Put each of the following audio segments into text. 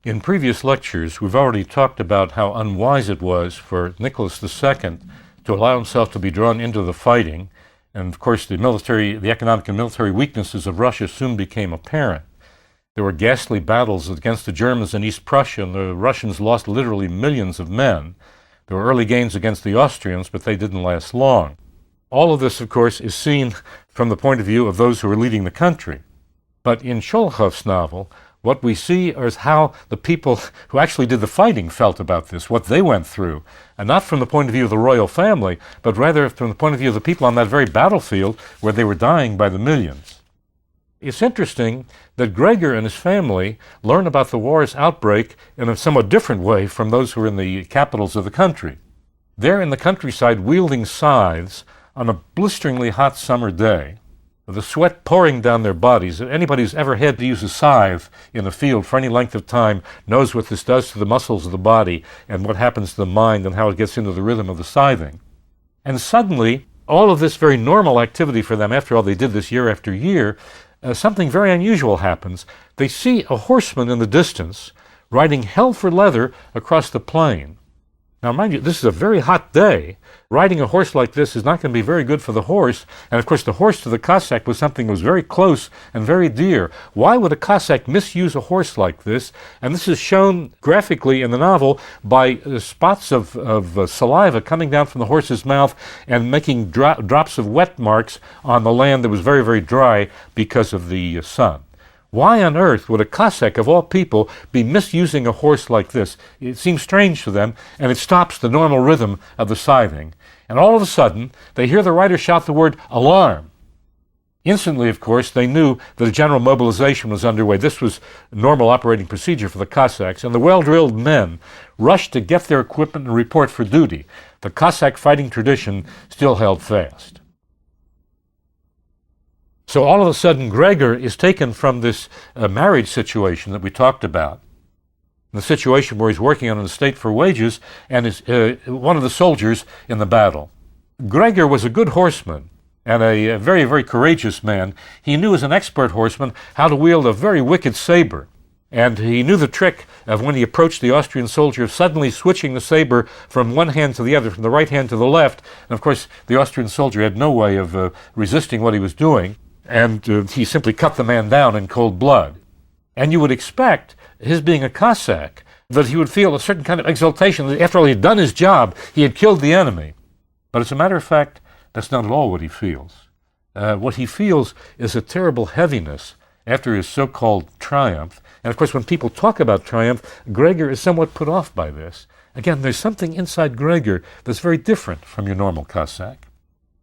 In previous lectures, we've already talked about how unwise it was for Nicholas II to allow himself to be drawn into the fighting. And of course, the economic and military weaknesses of Russia soon became apparent. There were ghastly battles against the Germans in East Prussia, and the Russians lost literally millions of men. There were early gains against the Austrians, but they didn't last long. All of this, of course, is seen from the point of view of those who are leading the country. But in Sholokhov's novel, what we see is how the people who actually did the fighting felt about this, what they went through, and not from the point of view of the royal family, but rather from the point of view of the people on that very battlefield where they were dying by the millions. It's interesting that Gregor and his family learn about the war's outbreak in a somewhat different way from those who are in the capitals of the country. They're in the countryside wielding scythes on a blisteringly hot summer day, the sweat pouring down their bodies. Anybody who's ever had to use a scythe in a field for any length of time knows what this does to the muscles of the body and what happens to the mind and how it gets into the rhythm of the scything. And suddenly, all of this very normal activity for them, after all they did this year after year, something very unusual happens. They see a horseman in the distance riding hell for leather across the plain. Now, mind you, this is a very hot day. Riding a horse like this is not going to be very good for the horse. And, of course, the horse to the Cossack was something that was very close and very dear. Why would a Cossack misuse a horse like this? And this is shown graphically in the novel by spots of saliva coming down from the horse's mouth and making drops of wet marks on the land that was very, very dry because of the sun. Why on earth would a Cossack, of all people, be misusing a horse like this? It seems strange to them, and it stops the normal rhythm of the scything. And all of a sudden, they hear the rider shout the word, "Alarm!" Instantly, of course, they knew that a general mobilization was underway. This was normal operating procedure for the Cossacks, and the well-drilled men rushed to get their equipment and report for duty. The Cossack fighting tradition still held fast. So all of a sudden, Gregor is taken from this marriage situation that we talked about, the situation where he's working on an estate for wages, and is one of the soldiers in the battle. Gregor was a good horseman and a very, very courageous man. He knew as an expert horseman how to wield a very wicked saber. And he knew the trick of when he approached the Austrian soldier of suddenly switching the saber from one hand to the other, from the right hand to the left. And of course, the Austrian soldier had no way of resisting what he was doing. And he simply cut the man down in cold blood. And you would expect, his being a Cossack, that he would feel a certain kind of exultation that after all he had done his job, he had killed the enemy. But as a matter of fact, that's not at all what he feels. What he feels is a terrible heaviness after his so-called triumph. And of course, when people talk about triumph, Gregor is somewhat put off by this. Again, there's something inside Gregor that's very different from your normal Cossack.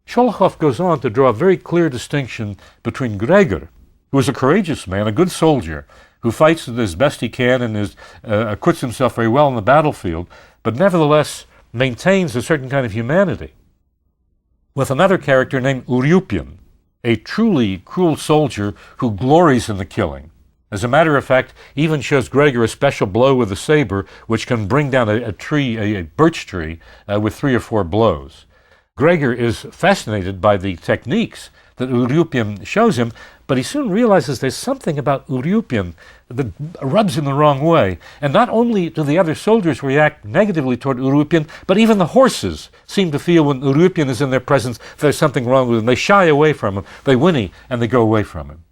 Sholokhov goes on to draw a very clear distinction between Gregor, who is a courageous man, a good soldier, who fights as best he can and acquits himself very well on the battlefield, but nevertheless maintains a certain kind of humanity, with another character named Urwin, a truly cruel soldier who glories in the killing. As a matter of fact, even shows Gregor a special blow with a saber, which can bring down a birch tree, with 3 or 4 blows. Gregor is fascinated by the techniques that Urwin shows him, but he soon realizes there's something about Urwin that rubs him the wrong way. And not only do the other soldiers react negatively toward Urwin, but even the horses seem to feel when Urwin is in their presence there's something wrong with him. They shy away from him, they whinny, and they go away from him.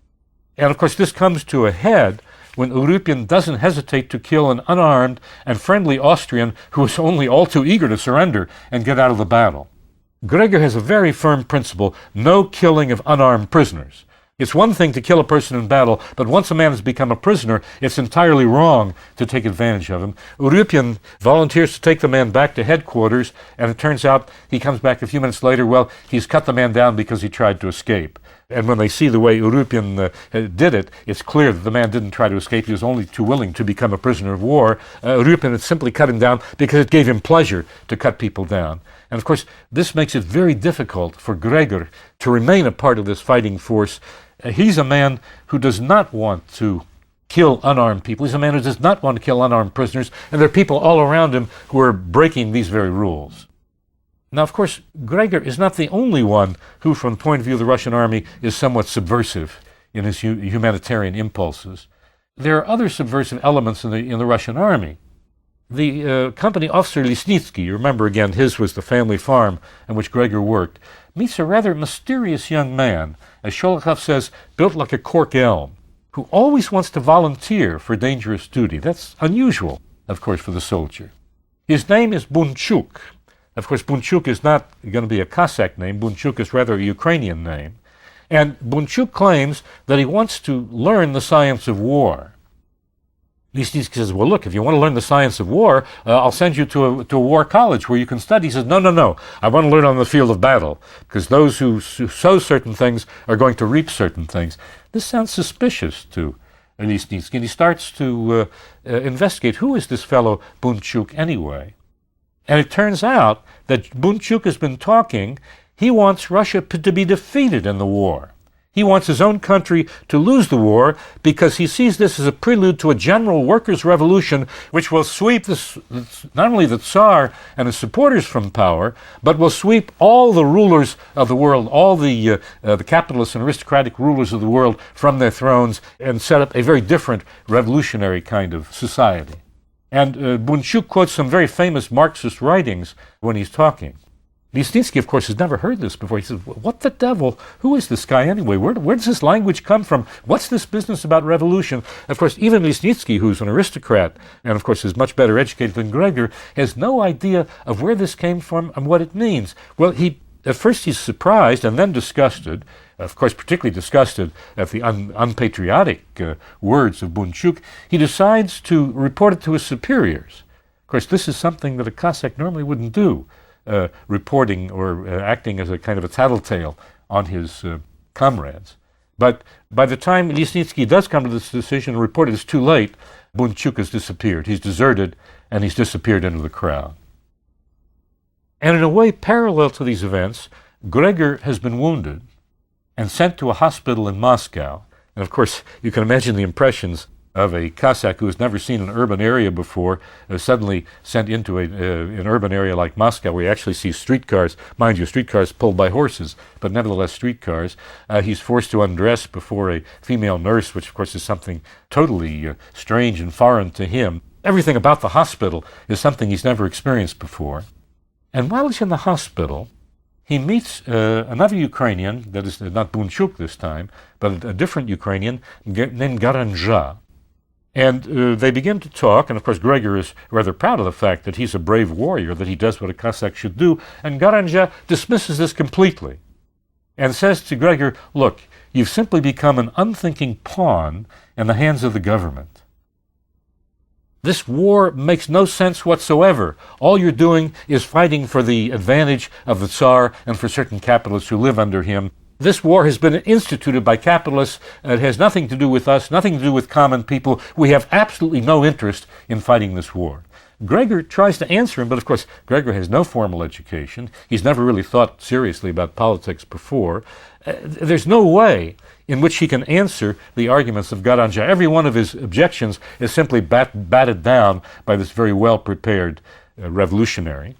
And of course this comes to a head when Urwin doesn't hesitate to kill an unarmed and friendly Austrian who is only all too eager to surrender and get out of the battle. Gregor has a very firm principle: no killing of unarmed prisoners. It's one thing to kill a person in battle, but once a man has become a prisoner, it's entirely wrong to take advantage of him. Urwin volunteers to take the man back to headquarters, and it turns out he comes back a few minutes later. Well, he's cut the man down because he tried to escape. And when they see the way Urwin did it, it's clear that the man didn't try to escape. He was only too willing to become a prisoner of war. Urwin had simply cut him down because it gave him pleasure to cut people down. And of course, this makes it very difficult for Gregor to remain a part of this fighting force. He's a man who does not want to kill unarmed people. He's a man who does not want to kill unarmed prisoners. And there are people all around him who are breaking these very rules. Now, of course, Gregor is not the only one who, from the point of view of the Russian army, is somewhat subversive in his humanitarian impulses. There are other subversive elements in the Russian army. The company officer Lisnitsky, you remember again, his was the family farm in which Gregor worked, meets a rather mysterious young man, as Sholokhov says, built like a cork elm, who always wants to volunteer for dangerous duty. That's unusual, of course, for the soldier. His name is Bunchuk. Of course, Bunchuk is not going to be a Cossack name. Bunchuk is rather a Ukrainian name. And Bunchuk claims that he wants to learn the science of war. Lisnitsky says, well, look, if you want to learn the science of war, I'll send you to a war college where you can study. He says, no, I want to learn on the field of battle, because those who sow certain things are going to reap certain things. This sounds suspicious to Lisnitsky, and he starts to investigate, who is this fellow Bunchuk anyway? And it turns out that Bunchuk has been talking. He wants Russia to be defeated in the war. He wants his own country to lose the war because he sees this as a prelude to a general workers' revolution which will sweep not only the Tsar and his supporters from power, but will sweep all the rulers of the world, all the capitalist and aristocratic rulers of the world from their thrones, and set up a very different revolutionary kind of society. And Bunchuk quotes some very famous Marxist writings when he's talking. Lisnitsky, of course, has never heard this before. He says, what the devil? Who is this guy anyway? Where does this language come from? What's this business about revolution? Of course, even Lisnitsky, who's an aristocrat, and of course is much better educated than Gregor, has no idea of where this came from and what it means. Well, at first he's surprised and then disgusted, of course particularly disgusted at the unpatriotic words of Bunchuk. He decides to report it to his superiors. Of course, this is something that a Cossack normally wouldn't do. Reporting or acting as a kind of a tattletale on his comrades. But by the time Lisnitsky does come to this decision and report it, it's too late. Bunchuk has disappeared. He's deserted, and he's disappeared into the crowd. And in a way parallel to these events, Gregor has been wounded and sent to a hospital in Moscow. And of course, you can imagine the impressions of a Cossack who has never seen an urban area before, suddenly sent into an urban area like Moscow, where you actually see streetcars, mind you, streetcars pulled by horses, but nevertheless streetcars. He's forced to undress before a female nurse, which of course is something totally strange and foreign to him. Everything about the hospital is something he's never experienced before. And while he's in the hospital, he meets another Ukrainian, that is not Bunchuk this time, but a different Ukrainian named Garanja. And they begin to talk, and of course Gregor is rather proud of the fact that he's a brave warrior, that he does what a Cossack should do, and Garanja dismisses this completely and says to Gregor, look, you've simply become an unthinking pawn in the hands of the government. This war makes no sense whatsoever. All you're doing is fighting for the advantage of the Tsar and for certain capitalists who live under him. This war has been instituted by capitalists. It has nothing to do with us, nothing to do with common people. We have absolutely no interest in fighting this war. Gregor tries to answer him, but of course Gregor has no formal education. He's never really thought seriously about politics before. There's no way in which he can answer the arguments of Garanja. Every one of his objections is simply batted down by this very well-prepared revolutionary.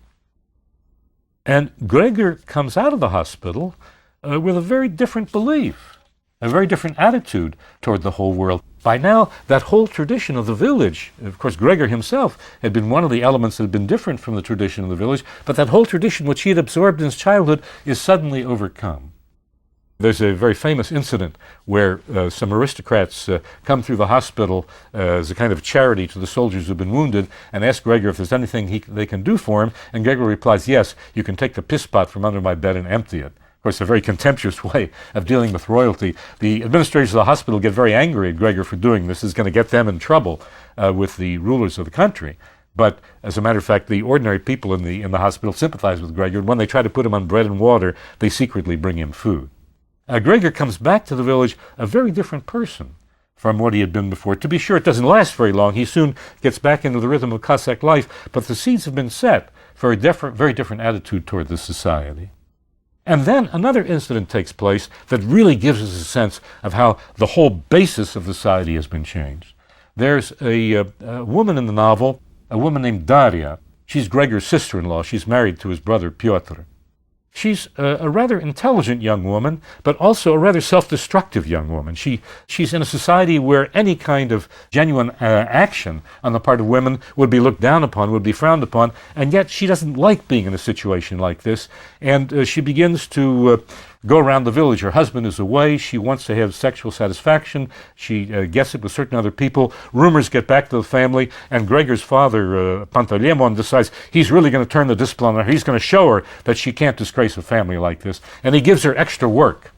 And Gregor comes out of the hospital with a very different belief, a very different attitude toward the whole world. By now, that whole tradition of the village, of course, Gregor himself had been one of the elements that had been different from the tradition of the village, but that whole tradition which he had absorbed in his childhood is suddenly overcome. There's a very famous incident where some aristocrats come through the hospital as a kind of charity to the soldiers who've been wounded and ask Gregor if there's anything they can do for him, and Gregor replies, yes, you can take the piss pot from under my bed and empty it. Of course, a very contemptuous way of dealing with royalty. The administrators of the hospital get very angry at Gregor for doing this. This is going to get them in trouble with the rulers of the country. But as a matter of fact, the ordinary people in the hospital sympathize with Gregor, and when they try to put him on bread and water, they secretly bring him food. Gregor comes back to the village a very different person from what he had been before. To be sure, it doesn't last very long. He soon gets back into the rhythm of Cossack life, but the seeds have been set for a very different attitude toward the society. And then another incident takes place that really gives us a sense of how the whole basis of society has been changed. There's a woman in the novel, a woman named Daria. She's Gregor's sister-in-law. She's married to his brother Pyotr. She's a rather intelligent young woman, but also a rather self-destructive young woman. She's in a society where any kind of genuine action on the part of women would be looked down upon, would be frowned upon, and yet she doesn't like being in a situation like this, and she begins to go around the village. Her husband is away. She wants to have sexual satisfaction. She gets it with certain other people. Rumors get back to the family, and Gregor's father, Pantaleimon, decides he's really going to turn the discipline on her. He's going to show her that she can't disgrace a family like this, and he gives her extra work.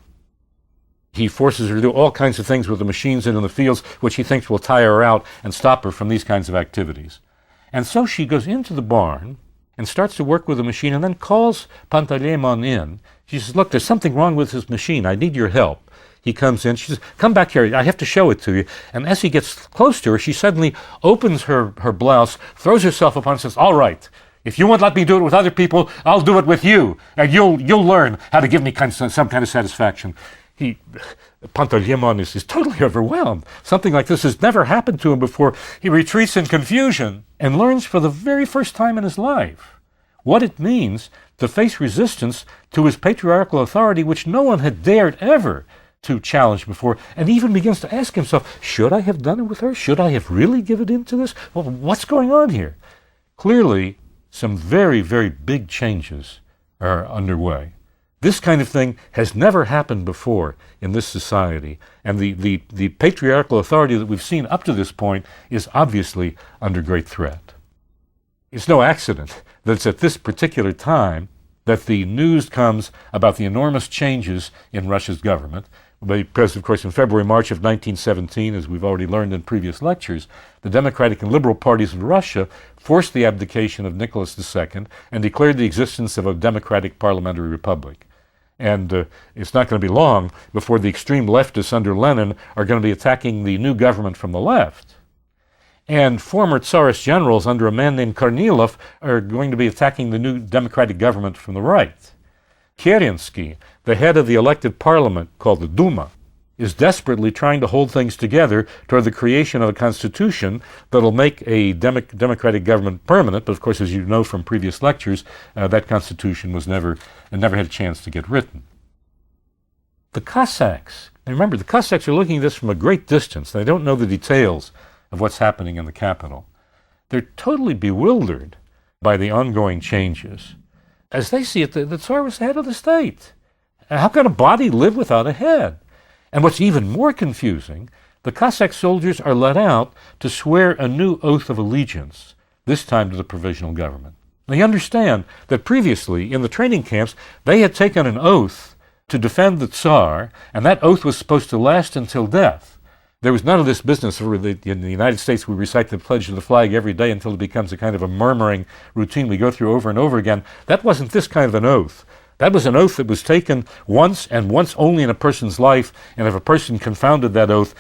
He forces her to do all kinds of things with the machines in the fields, which he thinks will tire her out and stop her from these kinds of activities. And so she goes into the barn and starts to work with the machine, and then calls Pantaleimon in. She says, look, there's something wrong with this machine. I need your help. He comes in. She says, come back here. I have to show it to you. And as he gets close to her, she suddenly opens her blouse, throws herself upon, and says, all right, if you won't let me do it with other people, I'll do it with you. And you'll learn how to give me some kind of satisfaction. Pantaleimon is totally overwhelmed. Something like this has never happened to him before. He retreats in confusion and learns for the very first time in his life what it means to face resistance to his patriarchal authority, which no one had dared ever to challenge before, and even begins to ask himself, should I have done it with her? Should I have really given in to this? Well, what's going on here? Clearly, some very, very big changes are underway. This kind of thing has never happened before in this society, and the patriarchal authority that we've seen up to this point is obviously under great threat. It's no accident that it's at this particular time that the news comes about the enormous changes in Russia's government, because, of course, in February, March of 1917, as we've already learned in previous lectures, the Democratic and Liberal parties in Russia forced the abdication of Nicholas II and declared the existence of a democratic parliamentary republic. And it's not going to be long before the extreme leftists under Lenin are going to be attacking the new government from the left. And former Tsarist generals under a man named Kornilov are going to be attacking the new democratic government from the right. Kerensky, the head of the elected parliament called the Duma, is desperately trying to hold things together toward the creation of a constitution that will make a democratic government permanent. But of course, as you know from previous lectures, that constitution was never had a chance to get written. The Cossacks, and remember, the Cossacks are looking at this from a great distance. They don't know the details of what's happening in the capital. They're totally bewildered by the ongoing changes. As they see it, the Tsar was the head of the state. How can a body live without a head? And what's even more confusing, the Cossack soldiers are let out to swear a new oath of allegiance, this time to the provisional government. They understand that previously, in the training camps, they had taken an oath to defend the Tsar, and that oath was supposed to last until death. There was none of this business where in the United States we recite the pledge of the flag every day until it becomes a kind of a murmuring routine we go through over and over again. That wasn't this kind of an oath. That was an oath that was taken once and once only in a person's life, and if a person confounded that oath,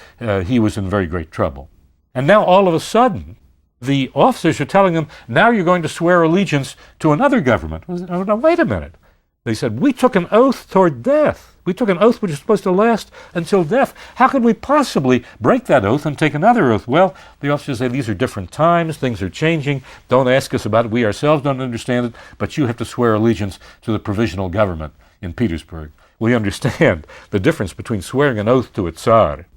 he was in very great trouble. And now all of a sudden, the officers are telling them, now you're going to swear allegiance to another government. Now, wait a minute. They said, we took an oath toward death. We took an oath which is supposed to last until death. How could we possibly break that oath and take another oath? Well, the officers say, these are different times, things are changing. Don't ask us about it. We ourselves don't understand it, but you have to swear allegiance to the provisional government in Petersburg. We understand the difference between swearing an oath to a Tsar,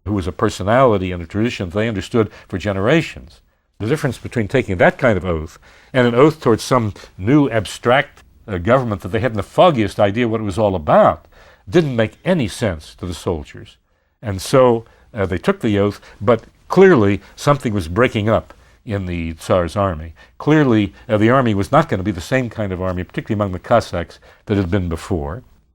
who was a personality and a tradition they understood for generations. The difference between taking that kind of oath and an oath towards some new abstract government that they hadn't the foggiest idea what it was all about didn't make any sense to the soldiers. And so they took the oath, but clearly something was breaking up in the Tsar's army. Clearly the army was not going to be the same kind of army, particularly among the Cossacks, that had been before.